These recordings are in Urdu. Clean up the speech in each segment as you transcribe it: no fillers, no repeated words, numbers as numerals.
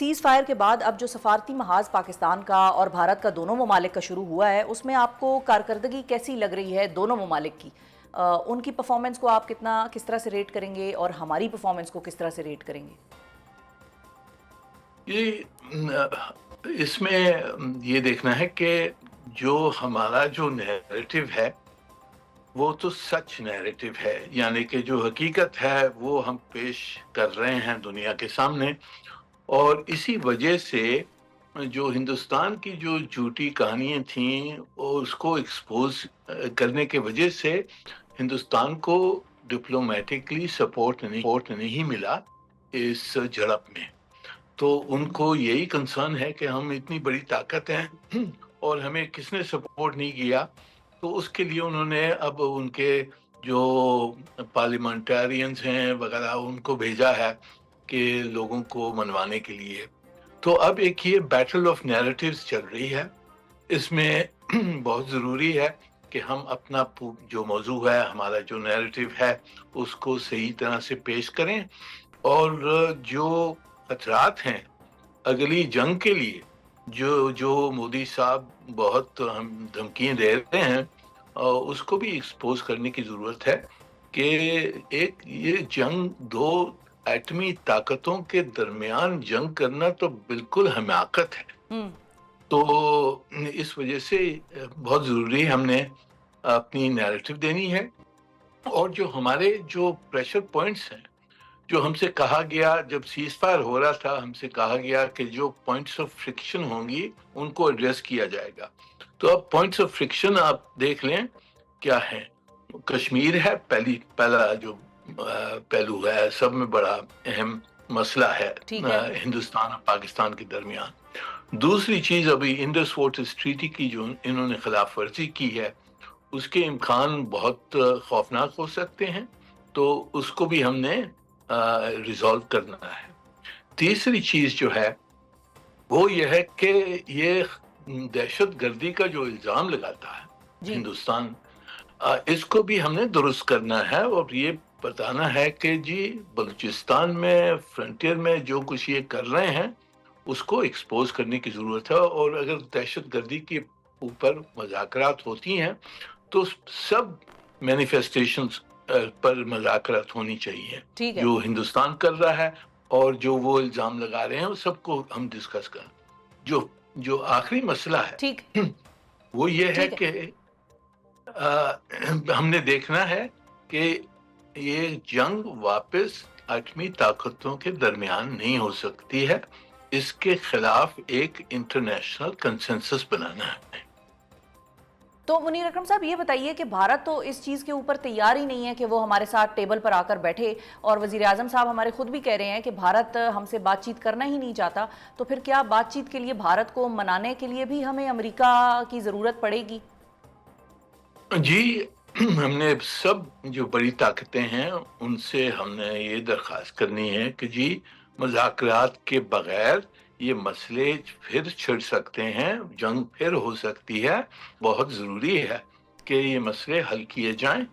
سیز فائر کے بعد اب جو سفارتی محاذ پاکستان کا اور بھارت کا دونوں ممالک کا شروع ہوا ہے، اس میں آپ کو کارکردگی کیسی لگ رہی ہے دونوں ممالک کی؟ ان کی پرفارمنس کو آپ کس طرح سے ریٹ کریں گے اور ہماری پرفارمنس کو کس طرح سے ریٹ کریں گے؟ اس میں یہ دیکھنا ہے کہ جو ہمارا جو نیریٹو ہے وہ تو سچ نیریٹو ہے، یعنی کہ جو حقیقت ہے وہ ہم پیش کر رہے ہیں دنیا کے سامنے، اور اسی وجہ سے جو ہندوستان کی جو جھوٹی کہانیاں تھیں اس کو ایکسپوز کرنے کے وجہ سے ہندوستان کو ڈپلومیٹکلی سپورٹ نہیں ملا اس جھڑپ میں۔ تو ان کو یہی کنسرن ہے کہ ہم اتنی بڑی طاقت ہیں اور ہمیں کس نے سپورٹ نہیں کیا، تو اس کے لیے انہوں نے اب ان کے جو پارلیمنٹرینز ہیں وغیرہ ان کو بھیجا ہے کہ لوگوں کو منوانے کے لیے۔ تو اب ایک یہ بیٹل آف نیریٹیوز چل رہی ہے، اس میں بہت ضروری ہے کہ ہم اپنا جو موضوع ہے، ہمارا جو نیریٹیو ہے، اس کو صحیح طرح سے پیش کریں، اور جو خطرات ہیں اگلی جنگ کے لیے جو مودی صاحب بہت دھمکیاں دے رہے ہیں، اس کو بھی ایکسپوز کرنے کی ضرورت ہے کہ ایک یہ جنگ دو ایٹمی طاقتوں کے درمیان جنگ کرنا تو بالکل حماقت ہے۔ تو اس وجہ سے بہت ضروری ہم نے اپنی نیریٹو دینی ہے، اور جو ہمارے جو پریشر پوائنٹس ہیں، جو ہم سے کہا گیا جب سیز فائر ہو رہا تھا، ہم سے کہا گیا کہ جو پوائنٹس آف فرکشن ہوں گی ان کو ایڈریس کیا جائے گا۔ تو اب پوائنٹس آف فرکشن آپ دیکھ لیں کیا ہے۔ کشمیر ہے پہلا جو پہلو ہے، سب میں بڑا اہم مسئلہ ہے ہندوستان اور پاکستان کے درمیان۔ دوسری چیز ابھی انڈس واٹرز ٹریٹی کی جو انہوں نے خلاف ورزی کی ہے، اس کے امکان بہت خوفناک ہو سکتے ہیں، تو اس کو بھی ہم نے ریزالو کرنا ہے۔ تیسری چیز جو ہے وہ یہ ہے کہ یہ دہشت گردی کا جو الزام لگاتا ہے ہندوستان، اس کو بھی ہم نے درست کرنا ہے، اور یہ بتانا ہے کہ جی بلوچستان میں فرنٹیئر میں جو کچھ یہ کر رہے ہیں اس کو ایکسپوز کرنے کی ضرورت ہے، اور اگر دہشت گردی کے اوپر مذاکرات ہوتی ہیں تو سب مینیفیسٹیشنز پر مذاکرات ہونی چاہیے، جو ہندوستان کر رہا ہے اور جو وہ الزام لگا رہے ہیں، وہ سب کو ہم ڈسکس کریں۔ جو آخری مسئلہ ہے وہ یہ ہے کہ ہم نے دیکھنا ہے کہ یہ جنگ واپس ایٹمی طاقتوں کے درمیان نہیں ہو سکتی ہے، اس کے خلاف ایک انٹرنیشنل کنسنسس بنانا ہے۔ تو منیر اکرم صاحب یہ بتائیے کہ بھارت تو اس چیز کے اوپر تیار ہی نہیں ہے کہ وہ ہمارے ساتھ ٹیبل پر آ کر بیٹھے، اور وزیر اعظم صاحب ہمارے خود بھی کہہ رہے ہیں کہ بھارت ہم سے بات چیت کرنا ہی نہیں چاہتا، تو پھر کیا بات چیت کے لیے بھارت کو منانے کے لیے بھی ہمیں امریکہ کی ضرورت پڑے گی؟ جی، ہم نے سب جو بڑی طاقتیں ہیں ان سے ہم نے یہ درخواست کرنی ہے کہ جی مذاکرات کے بغیر یہ مسئلے پھر چھڑ سکتے ہیں، جنگ پھر ہو سکتی ہے۔ بہت ضروری ہے کہ یہ مسئلے حل کیے جائیں،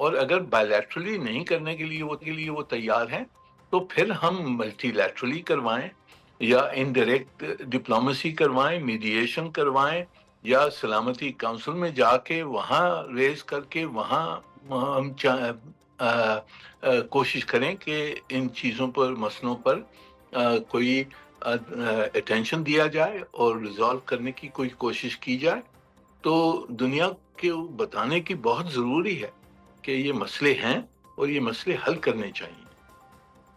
اور اگر بائیلیٹرلی نہیں کرنے کے لیے وہ تیار ہیں تو پھر ہم ملٹی لیٹرلی کروائیں، یا انڈائریکٹ ڈپلومیسی کروائیں، میڈیشن کروائیں، یا سلامتی کونسل میں جا کے وہاں ریز کر کے وہاں ہم کوشش کریں کہ ان چیزوں پر، مسئلوں پر کوئی اٹینشن دیا جائے اور ریزالو کرنے کی کوئی کوشش کی جائے۔ تو دنیا کو بتانے کی بہت ضروری ہے کہ یہ مسئلے ہیں اور یہ مسئلے حل کرنے چاہیے۔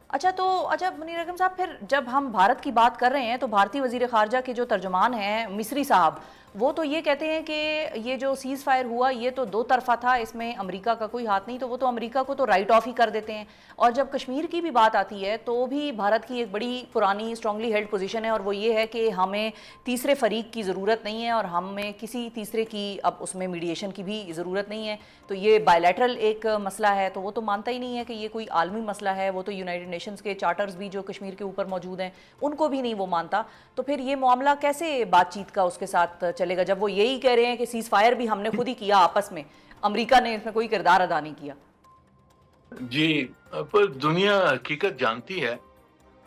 اچھا منیر اکرم صاحب، پھر جب ہم بھارت کی بات کر رہے ہیں تو بھارتی وزیر خارجہ کے جو ترجمان ہیں مصری صاحب، وہ تو یہ کہتے ہیں کہ یہ جو سیز فائر ہوا یہ تو دو طرفہ تھا، اس میں امریکہ کا کوئی ہاتھ نہیں، تو وہ تو امریکہ کو تو رائٹ آف ہی کر دیتے ہیں۔ اور جب کشمیر کی بھی بات آتی ہے تو بھی بھارت کی ایک بڑی پرانی اسٹرانگلی ہیلڈ پوزیشن ہے، اور وہ یہ ہے کہ ہمیں تیسرے فریق کی ضرورت نہیں ہے، اور ہمیں کسی تیسرے کی اب اس میں میڈیشن کی بھی ضرورت نہیں ہے۔ تو یہ بائیلیٹرل ایک مسئلہ ہے، تو وہ تو مانتا ہی نہیں ہے کہ یہ کوئی عالمی مسئلہ ہے، وہ تو یونائٹڈ نیشنز کے چارٹرز بھی جو کشمیر کے اوپر موجود ہیں ان کو بھی نہیں وہ مانتا۔ تو پھر یہ معاملہ کیسے بات چیت کا اس کے ساتھ چلے گا جب وہ یہی کہہ رہے ہیں کہ سیز فائر بھی ہم نے خود ہی کیا آپس میں، امریکہ نے اس میں کوئی کردار ادا نہیں کیا؟ جی، پر دنیا حقیقت جانتی ہے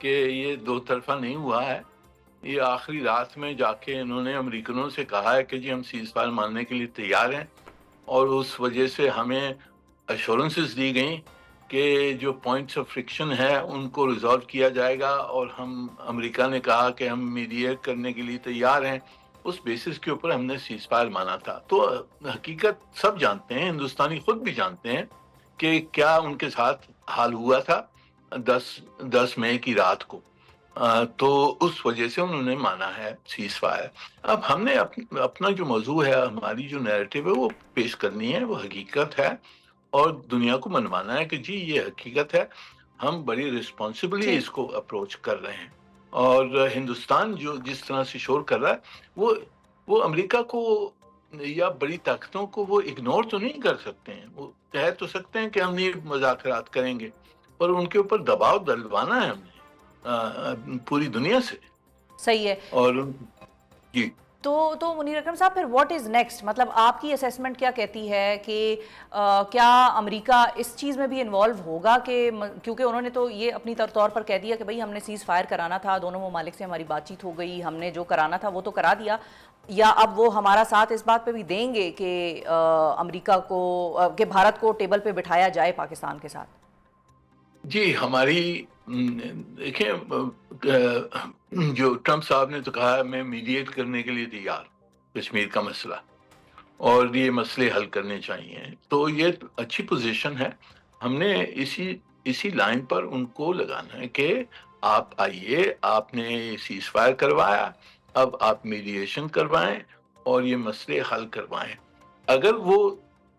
کہ یہ دو طرفہ نہیں ہوا ہے. یہ آخری رات میں جا کے انہوں نے امریکنوں سے کہا ہے کہ جی ہم سیز فائر ماننے کے لیے تیار ہیں, اور اس وجہ سے ہمیں ایشورنسز دی گئیں کہ جو پوائنٹس آف فرکشن ہے ان کو ریزالو کیا جائے گا, اور امریکہ نے کہا کہ ہم میڈیٹ کرنے کے لیے تیار ہیں. اس بیسس کے اوپر ہم نے سیز فائر مانا تھا. تو حقیقت سب جانتے ہیں, ہندوستانی خود بھی جانتے ہیں کہ کیا ان کے ساتھ حال ہوا تھا 10 مئی کی رات کو. تو اس وجہ سے انہوں نے مانا ہے سیز فائر. اب ہم نے اپنا جو موضوع ہے, ہماری جو نیریٹو ہے وہ پیش کرنی ہے, وہ حقیقت ہے, اور دنیا کو منوانا ہے کہ جی یہ حقیقت ہے, ہم بڑی ریسپانسبلی جی اس کو اپروچ کر رہے ہیں. اور ہندوستان جو جس طرح سے شور کر رہا ہے, وہ امریکہ کو یا بڑی طاقتوں کو وہ اگنور تو نہیں کر سکتے ہیں. وہ کہہ تو سکتے ہیں کہ ہم نہیں مذاکرات کریں گے, پر ان کے اوپر دباؤ ڈلوانا ہے ہم نے پوری دنیا سے. صحیح ہے. اور جی تو منیر اکرم صاحب پھر واٹ از نیکسٹ؟ مطلب آپ کی اسیسمنٹ کیا کہتی ہے کہ کیا امریکہ اس چیز میں بھی انوالو ہوگا؟ کہ کیونکہ انہوں نے تو یہ اپنی طور پر کہہ دیا کہ بھئی ہم نے سیز فائر کرانا تھا, دونوں ممالک سے ہماری بات چیت ہو گئی, ہم نے جو کرانا تھا وہ تو کرا دیا, یا اب وہ ہمارا ساتھ اس بات پہ بھی دیں گے کہ امریکہ کو کہ بھارت کو ٹیبل پہ بٹھایا جائے پاکستان کے ساتھ؟ جی ہماری دیکھیں, جو ٹرمپ صاحب نے تو کہا میں میڈیٹ کرنے کے لیے تیار, کشمیر کا مسئلہ اور یہ مسئلے حل کرنے چاہیے, تو یہ اچھی پوزیشن ہے. ہم نے اسی لائن پر ان کو لگانا ہے کہ آپ آئیے, آپ نے سیز فائر کروایا, اب آپ میڈیشن کروائیں اور یہ مسئلے حل کروائیں. اگر وہ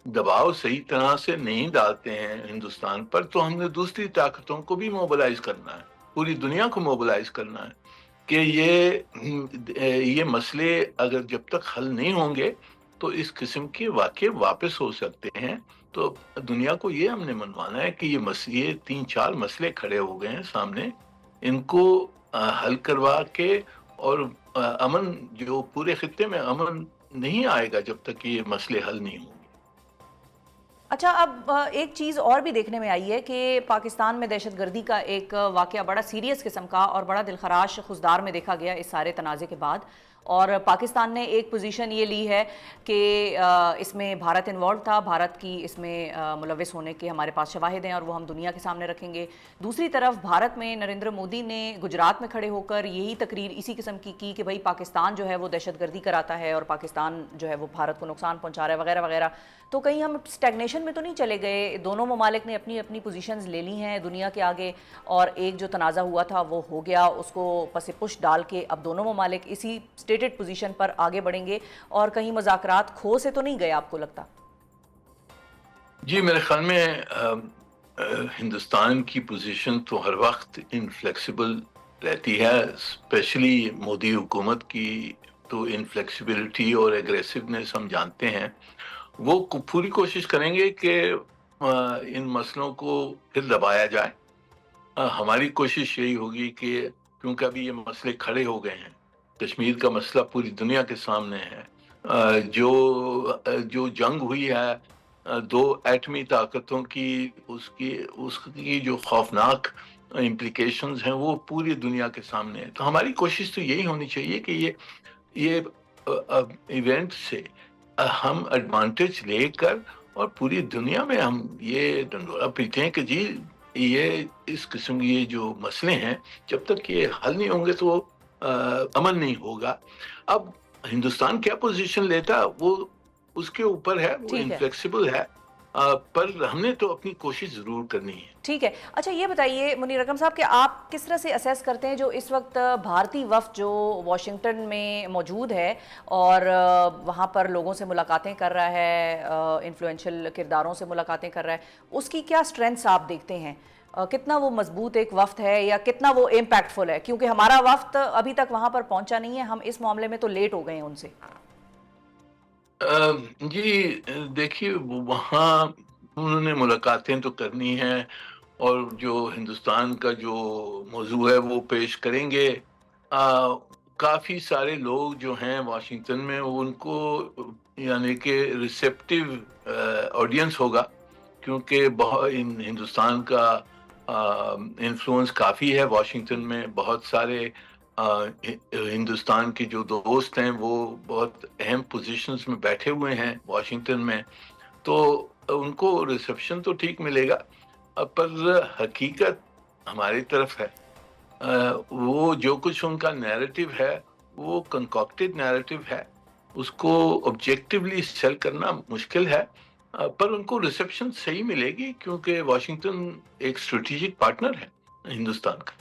دباؤ صحیح طرح سے نہیں ڈالتے ہیں ہندوستان پر, تو ہم نے دوسری طاقتوں کو بھی موبلائز کرنا ہے, پوری دنیا کو موبلائز کرنا ہے کہ یہ مسئلے اگر جب تک حل نہیں ہوں گے تو اس قسم کے واقعے واپس ہو سکتے ہیں. تو دنیا کو یہ ہم نے منوانا ہے کہ یہ 3-4 مسئلے کھڑے ہو گئے ہیں سامنے, ان کو حل کروا کے, اور امن جو پورے خطے میں امن نہیں آئے گا جب تک یہ مسئلے حل نہیں ہوں گے. اچھا, اب ایک چیز اور بھی دیکھنے میں آئی ہے کہ پاکستان میں دہشت گردی کا ایک واقعہ بڑا سیریس قسم کا اور بڑا دلخراش خزدار میں دیکھا گیا اس سارے تنازع کے بعد, اور پاکستان نے ایک پوزیشن یہ لی ہے کہ اس میں بھارت انوالو تھا, بھارت کی اس میں ملوث ہونے کے ہمارے پاس شواہد ہیں اور وہ ہم دنیا کے سامنے رکھیں گے. دوسری طرف بھارت میں نریندر مودی نے گجرات میں کھڑے ہو کر یہی تقریر اسی قسم کی کہ بھئی پاکستان جو ہے وہ دہشت گردی کراتا ہے اور پاکستان جو ہے وہ بھارت کو نقصان پہنچا رہا ہے وغیرہ وغیرہ. تو کہیں ہم اسٹیگنیشن میں تو نہیں چلے گئے؟ دونوں ممالک نے اپنی اپنی پوزیشنز لے لی ہیں دنیا کے آگے, اور ایک جو تنازع ہوا تھا وہ ہو گیا, اس کو پس پش ڈال کے اب دونوں ممالک اسی اسٹیٹڈ پوزیشن پر آگے بڑھیں گے, اور کہیں مذاکرات کھو سے تو نہیں گئے آپ کو لگتا؟ جی میرے خیال میں ہندوستان کی پوزیشن تو ہر وقت انفلیکسیبل رہتی ہے, اسپیشلی مودی حکومت کی تو انفلیکسیبلٹی اور ایگریسونیس ہم جانتے ہیں. وہ پوری کوشش کریں گے کہ ان مسئلوں کو پھر دبایا جائے. ہماری کوشش یہی ہوگی کہ کیونکہ ابھی یہ مسئلے کھڑے ہو گئے ہیں, کشمیر کا مسئلہ پوری دنیا کے سامنے ہے, جو جنگ ہوئی ہے دو ایٹمی طاقتوں کی, اس کی جو خوفناک امپلیکیشنز ہیں وہ پوری دنیا کے سامنے ہیں. تو ہماری کوشش تو یہی ہونی چاہیے کہ یہ ایونٹ سے ہم ایڈوانٹیج لے کر اور پوری دنیا میں ہم یہ ڈنڈورا پیٹیں کہ جی یہ اس قسم کے یہ جو مسئلے ہیں جب تک یہ حل نہیں ہوں گے تو امن نہیں ہوگا. اب ہندوستان کیا پوزیشن لیتا وہ اس کے اوپر ہے, وہ انفلیکسیبل ہے, پر ہم نے تو اپنی کوشش ضرور کرنی ہے. ٹھیک ہے. اچھا یہ بتائیے منیر اکرم صاحب کہ آپ کس طرح سے اسیس کرتے ہیں جو اس وقت بھارتی وفد جو واشنگٹن میں موجود ہے اور وہاں پر لوگوں سے ملاقاتیں کر رہا ہے, انفلوئنشل کرداروں سے ملاقاتیں کر رہا ہے, اس کی کیا سٹرینتھس آپ دیکھتے ہیں؟ کتنا وہ مضبوط ایک وفد ہے یا کتنا وہ امپیکٹفل ہے؟ کیونکہ ہمارا وفد ابھی تک وہاں پر پہنچا نہیں ہے, ہم اس معاملے میں تو لیٹ ہو گئے ہیں ان سے. جی دیکھیے وہاں انہوں نے ملاقاتیں تو کرنی ہیں اور جو ہندوستان کا جو موضوع ہے وہ پیش کریں گے. کافی سارے لوگ جو ہیں واشنگٹن میں ان کو یعنی کہ ریسیپٹیو آڈینس ہوگا, کیونکہ ہندوستان کا انفلوئنس کافی ہے واشنگٹن میں. بہت سارے ہندوستان کے جو دوست ہیں وہ بہت اہم پوزیشنز میں بیٹھے ہوئے ہیں واشنگٹن میں, تو ان کو ریسیپشن تو ٹھیک ملے گا, پر حقیقت ہماری طرف ہے. وہ جو کچھ ان کا نیریٹو ہے وہ کنکاکٹڈ نیریٹو ہے, اس کو آبجیکٹیولی سیل کرنا مشکل ہے, پر ان کو ریسیپشن صحیح ملے گی کیونکہ واشنگٹن ایک اسٹریٹجک پارٹنر ہے ہندوستان کا.